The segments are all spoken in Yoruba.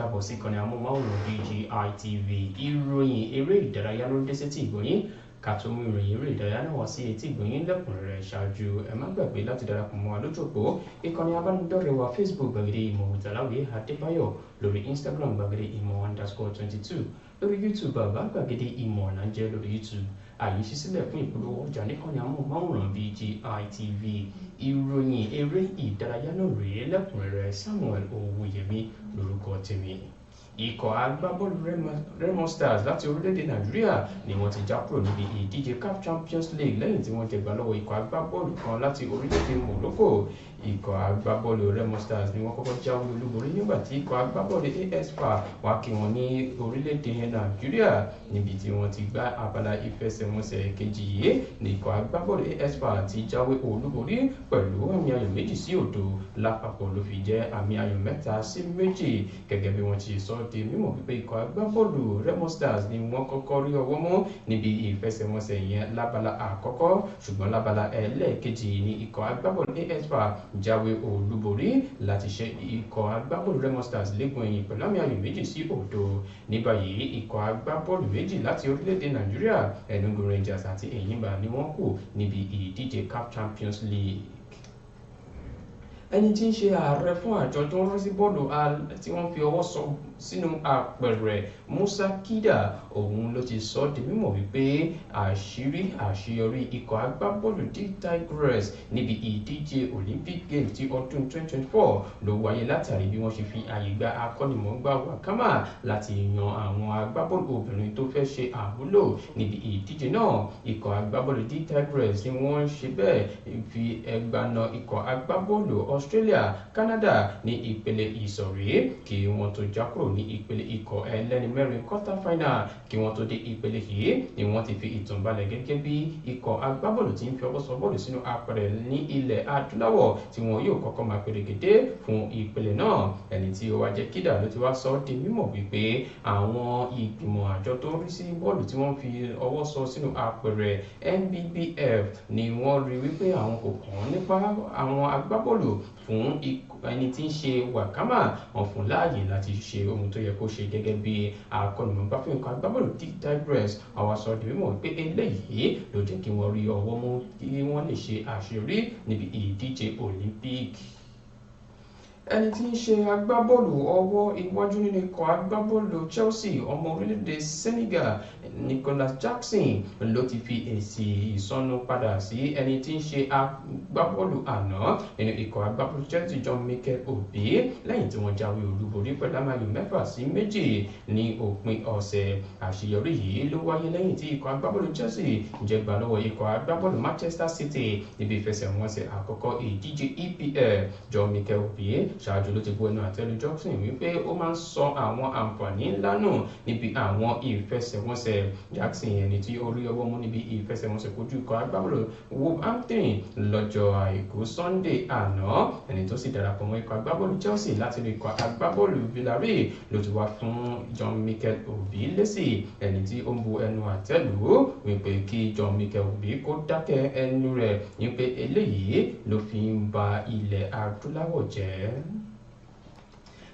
káàbọ̀ sí ìkànnì amóhùnmáwòrán BGI TV. Ìròyìn eré ìdárayá ló ń dé sétí ìgbọ̀nyín ká tó mú ìròyìn eré ìdárayá náà wá sí etí ìgbọ̀nyín lẹ́kùnrẹ́rẹ́. Ṣáájú ẹ má gbàgbé láti darapọ̀ mọ́ wa lójú òpó ìkànnì abánidọ́rẹ̀ẹ́ wa Facebook gbàgede ìmọ̀ Ọ̀tàláwé Adébáyọ̀, lórí Instagram gbàgede ìmọ̀ _22, lórí YouTube bàbá gbàgede ìmọ̀ Nàìjẹ́ lórí YouTube. Àyè ṣí sílẹ̀ fún ìpolówó ọjà níkànnì amóhùnmáwòrán BGI TV. Ìròyìn eré ìdárayá náà rèé lẹ́kùnrẹ́rẹ́. Samuel Owóyẹmí lórúkọ tèmi. Ikọ̀ agbábọ́ọ̀lù Remo Stars láti orílẹ̀-èdè Nàìjíríà ni wọ́n ti já kúrò níbi ìdíje CAF Champions League lẹ́yìn tí wọ́n jẹgbà lọ́wọ́ ikọ̀ agbábọ́ọ̀lù kan láti orílẹ̀-èdè Morocco. Ikọ̀ agbábọ́ọ̀lù Remo Stars ni wọ́n kọ́kọ́ jáwé olúborí nígbà tí ikọ̀ agbábọ́ọ̀lù AS FAR wá kí wọn ní orílẹ̀-èdè Nàìjíríà níbi tí wọ́n ti gbá abala ìfẹsẹ̀wọnsẹ̀ kejì yìí. Ní ikọ̀ agbábọ́ọ̀lù AS FAR ti jáwé olúborí pẹ̀lú àmì ayò 2-0 lápapọ̀ ló fi jẹ́ àmì ayò 3-2 gẹ́gẹ́ bí wọ́n ti sọ di mímọ̀ wípé ikọ̀ agbábọ́ọ̀lù Remo Stars ni wọ́n kọ́kọ́ rí ọwọ́ mú níbi ìfẹsẹ̀wọnsẹ̀ yẹn lábala àkọ́kọ́, ṣùgbọ́n lábala ẹlẹ́ẹ̀kejì ni ikọ̀ agbábọ́ọ̀lù AS FAR jáwé olúborí láti ṣe ikọ̀ agbábọ́ọ̀lù Remo Stars légun ẹ̀yìn pẹ̀lú àmì ayò 2-0. Ní báyìí ikọ̀ agbábọ́ọ̀lù méjì láti orílẹ̀-èdè Nàìjíríà, Enugu Rangers àti Enyimba ni wọ́n kù níbi ìdíje CAF Champions League. Ẹni tí ń ṣe ààrẹ fún àjọ tó ń rí sí bọ́ọ̀lù tí wọ́n fi ọwọ́ sọ sínú àpẹẹrẹ, Musa Kida, òun ló ti sọ di mímọ̀ wípé àṣeyọrí ikọ̀ agbábọ́ọ̀lù D Tigers níbi ìdíje Olympic Games ti ọdún 2024 ló wáyé látàrí bí wọ́n ṣe fi àyè gba akọ́nimọ̀ọ́gbá Wakama láti yan àwọn agbábọ́ọ̀lù obìnrin tó fẹ́ ṣe àmúlò níbi ìdíje náà. Ikọ̀ agbábọ́ọ̀lù D Tigers ni wọ́n ṣe bẹ́ẹ̀ fi ẹgbà na ikọ̀ agbábọ́ọ̀lù Australia, Canada ní ìpele ìsọ̀rí kí wọ́n tó já kúrò ní ìpele ikọ̀ ẹlẹ́ni mẹ́rin quarter final. Kí wọ́n tó dé ìpele yìí ni wọ́n ti fi ìtàn balẹ̀ gẹ́gẹ́ bí ikọ̀ agbábọ́ọ̀lù tí ń fi ọwọ́ sọ bọ́ọ̀lù sínú apẹ̀rẹ̀ ní ilẹ̀ adúláwọ̀ tí wọn yóò kọ́kọ́ máa pèrègèdè fún ìpele náà. Ẹni tí ó wá jẹ́ Kida ló ti wá sọ di mímọ̀ wípé àwọn ìgbìmọ̀ àjọ tó ń rí sí bọ́ọ̀lù tí wọ́n fi ọwọ́ sọ sínú apẹ̀rẹ̀ NBBF ni wọ́n rí wípé àwọn kò kàn nípa àwọn agbábọ́ọ̀lù fún ẹni tí ń ṣe Wakama, wọn fún láàyè láti ṣe ohun tó yẹ kó ṣe gẹ́gẹ́ bí akọ́nimọ̀ọ́gbá fún ikọ̀ agbábọ́ọ̀lù D Tigers. Àwọn sọ di mímọ̀ pé eléyìí ló jẹ́ kí wọ́n rí ọwọ́ mú kí wọ́n lè ṣe àṣeyọrí níbi ìdíje Olympic. Ẹni tí ń ṣe agbábọ́ọ̀lù ọwọ́ iwájú nínú ikọ̀ agbábọ́ọ̀lù Chelsea, ọmọ orílẹ̀-èdè Senegal, Nicolas Jackson ló ti fi èsì ìsọnù padà sí ẹni tí ń ṣe agbábọ́ọ̀lù àná nínú ikọ̀ agbábọ́ọ̀lù Chelsea, John-Mikel Obi, lẹ́yìn tí wọ́n jáwé olúborí pẹ̀lú àmì ayò 6-2 ní òpin ọ̀sẹ̀. Àṣeyọrí yìí ló wáyé lẹ́yìn tí ikọ̀ agbábọ́ọ̀lù Chelsea jẹgbà lọ́wọ́ ikọ̀ agbábọ́ọ̀lù Manchester City níbi ìfẹsẹ̀wọnsẹ̀ àkọ́kọ́ ìdíje EPL. John-Mikel Obi ṣáájú ló ti bu ẹnu àtẹ́lu Jackson wípé ó máa ń sọ àwọn àǹfààní ńlá nù níbi àwọn ìfẹsẹ̀wọnsẹ̀. Jackson, ẹni tí ó rí ọwọ́ mú níbi ìfẹsẹ̀wọnsẹ̀ kojú ikọ̀ agbábọ́ọ̀lù Wolverhampton lọ́jọ́ àìkú Sunday àná, ẹni tó sì darapọ̀ mọ́ ikọ̀ agbábọ́ọ̀lù Chelsea láti inú ikọ̀ agbábọ́ọ̀lù Villarreal ló ti wá fún John-Mikel Obi lésì, ẹni tí ó ń bu ẹnu àtẹ́lu wípé kí John-Mikel Obi kó dákẹ́ ẹnu rẹ̀ wípé eléyìí ló fi ń ba ilẹ̀ adúláwọ̀ jẹ́.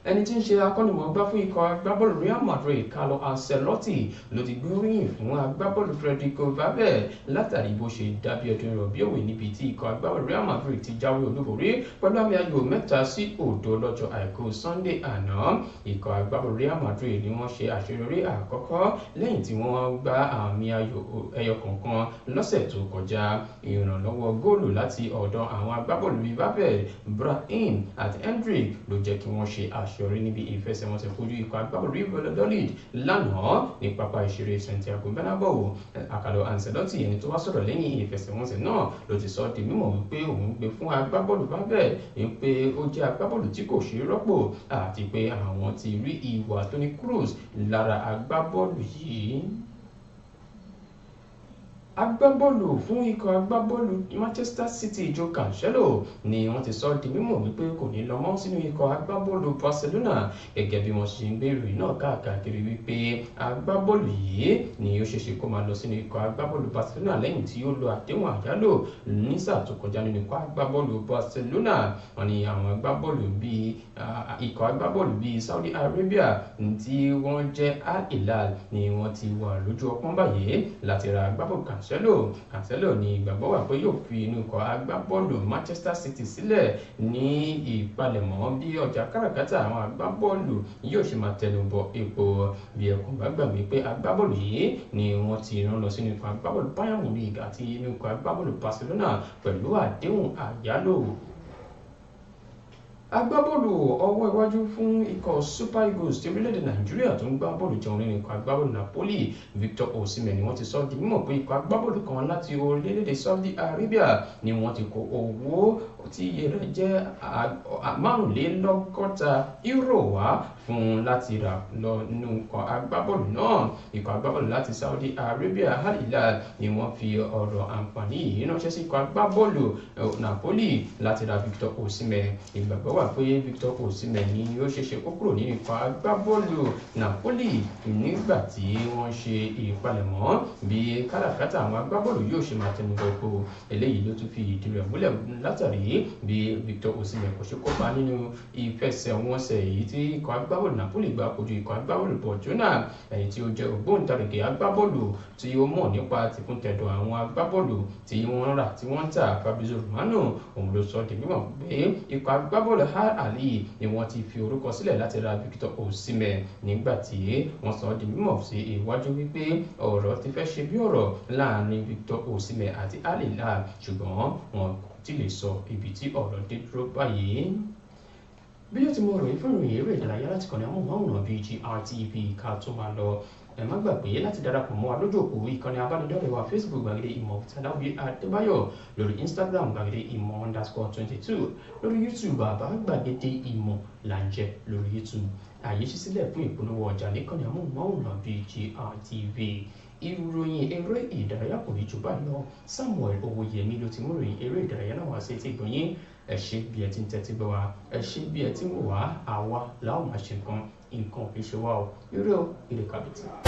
Ẹni tí ń ṣe akọ́nimọ̀ọ́gbá fún ikọ̀ agbábọ́ọ̀lù Real Madrid, Carlo Ancelotti, ló ti gbóríyìn fún agbábọ́ọ̀lù Federico Valverde látàrí bó ṣe dàbí ẹdun ìrọ̀bí òwe níbi tí ikọ̀ agbábọ́ọ̀lù Real Madrid ti jáwé olúborí pẹ̀lú àmì ayò 3-0 lọ́jọ́ àìkú Sunday àná. Ikọ̀ agbábọ́ọ̀lù Real Madrid ni wọ́n ṣe àṣeyọrí àkọ́kọ́ lẹ́yìn tí wọ́n gbá àmì ayò ẹyọ kọ̀ọ̀kan lọ́sẹ̀ tó kọjá. Ìrànlọ́wọ́ góòlù láti ọ̀dọ̀ àwọn agbábọ́ọ̀lù bíi Valverde, Brahim àti Endrick ló jẹ́ kí wọ́n ṣe àṣeyọrí níbi ìfẹsẹ̀wọnsẹ̀ kojú ikọ̀ agbábọ́ọ̀lù Real Valladolid lánàá ní pápá ìṣeré Santiago Bernabeu. Carlo Ancelotti, ẹni tó wá sọ̀rọ̀ lẹ́yìn ìfẹsẹ̀wọnsẹ̀ náà, ló ti sọ di mímọ̀ wípé òun gbé fún agbábọ́ọ̀lù Valverde wípé ó jẹ́ agbábọ́ọ̀lù tí kò ṣeé rọ́pò àti pé àwọn ti rí ìwà Toni Kroos lára agbábọ́ọ̀lù yìí. agbábọ́ọ̀lù fún ikọ̀ agbábọ́ọ̀lù Manchester City Joe Cancelo ni wọ́n ti sọ di mímọ̀ wípé kò ní lọ mọ́ sínú ikọ̀ agbábọ́ọ̀lù Barcelona gẹ́gẹ́ bí wọ́n ṣe ń gbé ìròyìn náà káàkiri wípé agbábọ́ọ̀lù yìí ni ó ṣeéṣe kó máa lọ sínú ikọ̀ agbábọ́ọ̀lù Barcelona lẹ́yìn tí ó lo àdéhùn àyálò ní sáà tó kọjá nínú ikọ̀ agbábọ́ọ̀lù Barcelona. Wọ́n ní àwọn agbábọ́ọ̀lù bíi ikọ̀ agbábọ́ọ̀lù bíi Saudi Arabia tí wọ́n jẹ́ Al Hilal ni wọ́n ti wà lójú ọpọ́n báyìí láti ra agbábọ́ọ̀lù Cancelo ní ìgbàgbọ́ wà pé yóò fi inú ikọ̀ agbábọ́ọ̀lù Manchester City sílẹ̀ ní ìpalẹ̀mọ́ bí ọjà káràkátà àwọn agbábọ́ọ̀lù yóò ṣe máa tẹnu bọ epo. Bí ẹkùn bá gbàgbé pé agbábọ́ọ̀lù yìí ni wọ́n ti rán lọ sínú ikọ̀ agbábọ́ọ̀lù Bayern Munich àti inú ikọ̀ agbábọ́ọ̀lù Barcelona pẹ̀lú àdéhùn àyálò. Agbábọ́ọ̀lù ọwọ́ iwájú fún ikọ̀ Super Eagles ti orílẹ̀-èdè Nàìjíríà tó ń gbá bọ́ọ̀lù jẹun nínú ikọ̀ agbábọ́ọ̀lù Napoli Victor Osimhen ni wọ́n ti sọ di mímọ̀ pé ikọ̀ agbábọ́ọ̀lù kan láti orílẹ̀-èdè Saudi Arabia ni wọ́n ti kó owó tí iye rẹ̀ jẹ́ €45 wá fún láti rà lọ nínú ikọ̀ agbábọ́ọ̀lù náà. Ikọ̀ agbábọ́ọ̀lù láti Saudi Arabia Al Hilal ni wọ́n fi ọ̀rọ̀ àǹfààní yìí ránṣẹ́ sí ikọ̀ agbábọ́ọ̀lù Napoli láti ra Victor Osimhen. Ìgbàgbọ́ wà pé Victor Osimhen ni ó ṣeéṣe kó kúrò nínú ikọ̀ agbábọ́ọ̀lù Napoli nígbà tí wọ́n ṣe ìpalẹ̀mọ́ bí káràkátà àwọn agbábọ́ọ̀lù yóò ṣe máa tẹnu bọ epo. Eléyìí ló tún fi ìdí rẹ̀ múlẹ̀ látàrí bí Victor Osimhen kò ṣe kópa nínú ìfẹsẹ̀wọnsẹ̀ èyí tí ikọ̀ agbábọ́ọ̀lù Napoli gbá kojú ikọ̀ agbábọ́ọ̀lù Barcelona èyí tí ó jẹ́ ògbóǹtarìgì agbábọ́ọ̀lù tí ó mọ̀ nípa tìfúntẹ̀dọ̀ àwọn agbábọ́ọ̀lù tí wọ́n rà tí wọ́n ń tà. Fabrizio Romano òun ló sọ di mímọ̀ pé ikọ̀ agbábọ́ọ̀lù Al Ahly ni wọ́n ti fi orúkọ sílẹ̀ láti ra Victor Osimhen nígbà tí wọ́n sọ di mímọ̀ sí iwájú wípé ọ̀rọ̀ ti fẹ́ ṣe bí ọ̀rọ̀ láàrin Victor Osimhen àti Al Hilal ṣùgbọ́n wọn kò tí lè sọ ibi tí ọ̀rọ̀ dé dúró báyìí. Bí ó ti mọ ọ̀rọ̀ ìfún ìròyìn eré ìdárayá láti kàn ní amóhùnmáwòrán BGI TV ká tó máa lọ ẹ má gbàgbé láti darapọ̀ mọ́ wa lójú òpó ìkànnì abánidọ́rẹ̀ẹ́ wa Facebook gbàgede ìmọ̀ Tàdáwí Adébáyọ̀, lórí Instagram gbàgede ìmọ̀_22, lórí YouTube bàbá gbàgede ìmọ̀ làǹjẹ́ lórí YouTube. Àyè ṣí sílẹ̀ fún ìpolówó ọjà níkànnì amóhùnmáwòrán BGI TV. Ìròyìn eré ìdárayá kò ní jù báyìí lọ. Samuel Owóyẹmí ló ti mú ìròyìn eré ìdárayá náà wá sí etí ìgbọ̀nyín. Ẹ ṣé bí ẹ ti ń tẹ́tí gbọ́ wa, ẹ ṣé bí ẹ ti ń wò wá, àwa la ó máa ṣe nǹkan ò fi ṣe wá o. Ire o, ire kàbìtì.